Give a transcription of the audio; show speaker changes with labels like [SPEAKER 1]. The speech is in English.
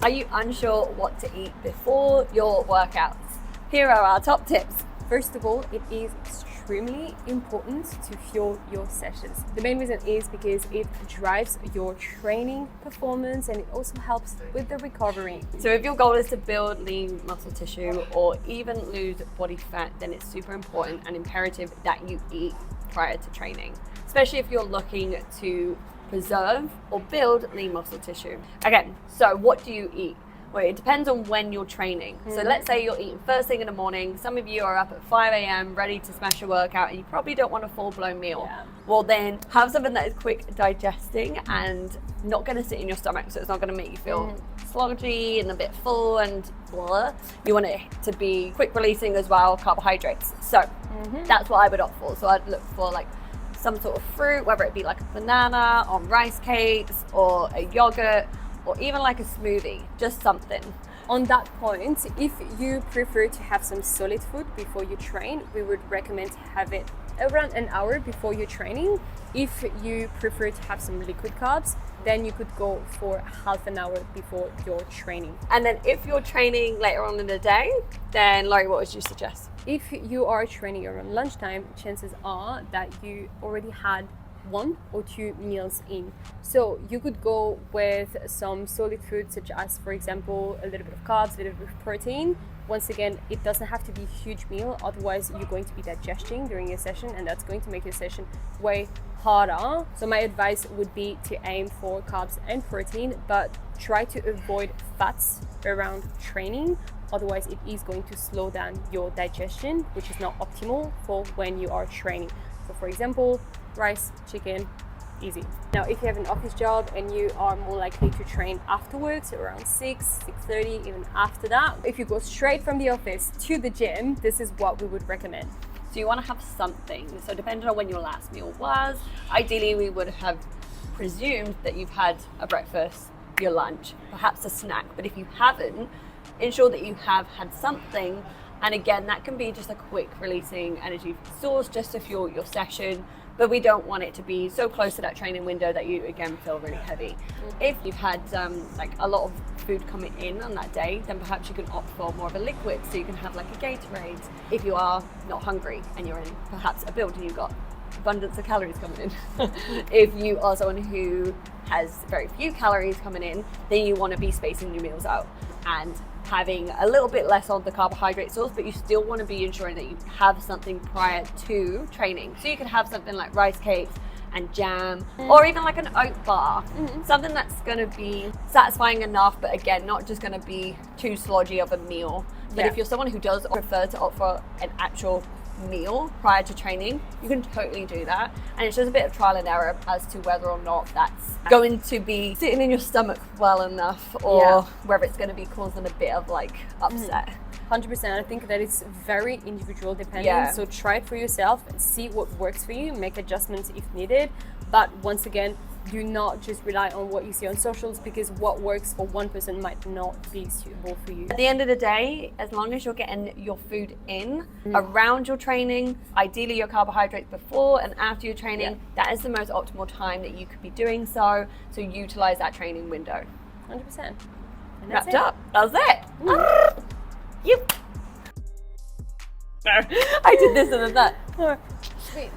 [SPEAKER 1] Are you unsure what to eat before your workouts? Here are our top tips.
[SPEAKER 2] First of all, it is extremely important to fuel your sessions. The main reason is because it drives your training performance and it also helps with the recovery.
[SPEAKER 1] So if your goal is to build lean muscle tissue or even lose body fat, then it's super important and imperative that you eat prior to training, especially if you're looking to preserve or build lean muscle tissue. Okay, so what do you eat? Well, it depends on when you're training. So let's say you're eating first thing in the morning. Some of you are up at 5 a.m. ready to smash your workout and you probably don't want a full-blown meal.
[SPEAKER 2] Yeah.
[SPEAKER 1] Well, then have something that is quick digesting and not going to sit in your stomach, so it's not going to make you feel sluggy and a bit full and blah. You want it to be quick releasing as well, carbohydrates. So that's what I would opt for. So I'd look for like some sort of fruit, whether it be like a banana on rice cakes or a yogurt, or even like a smoothie, just something.
[SPEAKER 2] On that point, if you prefer to have some solid food before you train, we would recommend to have it around an hour before your training. If you prefer to have some liquid carbs, then you could go for half an hour before your training.
[SPEAKER 1] And then if you're training later on in the day, then Laurie, what would you suggest?
[SPEAKER 2] If you are training around lunchtime, chances are that you already had 1 or 2 meals in. So you could go with some solid food, such as, for example, a little bit of carbs, a little bit of protein. Once again, it doesn't have to be a huge meal, otherwise you're going to be digesting during your session and that's going to make your session way harder. So my advice would be to aim for carbs and protein, but try to avoid fats around training. Otherwise, it is going to slow down your digestion, which is not optimal for when you are training. So for example, rice, chicken, easy. Now, if you have an office job and you are more likely to train afterwards, around 6:30, even after that, if you go straight from the office to the gym, this is what we would recommend.
[SPEAKER 1] So you want to have something. So depending on when your last meal was, ideally we would have presumed that you've had a breakfast, your lunch, perhaps a snack. But if you haven't, ensure that you have had something. And again, that can be just a quick releasing energy source just to fuel your session, but we don't want it to be so close to that training window that you again feel really heavy. If you've had like a lot of food coming in on that day, then perhaps you can opt for more of a liquid, so you can have like a Gatorade. If you are not hungry and you're in perhaps a build and you've got abundance of calories coming in. If you are someone who has very few calories coming in, then you want to be spacing your meals out and having a little bit less of the carbohydrate source, but you still want to be ensuring that you have something prior to training. So you can have something like rice cakes and jam, or even like an oat bar, something that's going to be satisfying enough, but again, not just going to be too slodgy of a meal. But if you're someone who does prefer to opt for an actual meal prior to training, you can totally do that, and it's just a bit of trial and error as to whether or not that's going to be sitting in your stomach well enough, or whether it's going to be causing a bit of like upset.
[SPEAKER 2] 100%. I think that it's very individual dependent. So try it for yourself and see what works for you, make adjustments if needed. But once again, do not just rely on what you see on socials, because what works for one person might not be suitable for you.
[SPEAKER 1] At the end of the day, as long as you're getting your food in around your training, ideally your carbohydrates before and after your training, that is the most optimal time that you could be doing so. So utilize that training window.
[SPEAKER 2] 100%. And
[SPEAKER 1] Wrapped up. That was it. Yep. No, I did this and then that.
[SPEAKER 2] Sweet.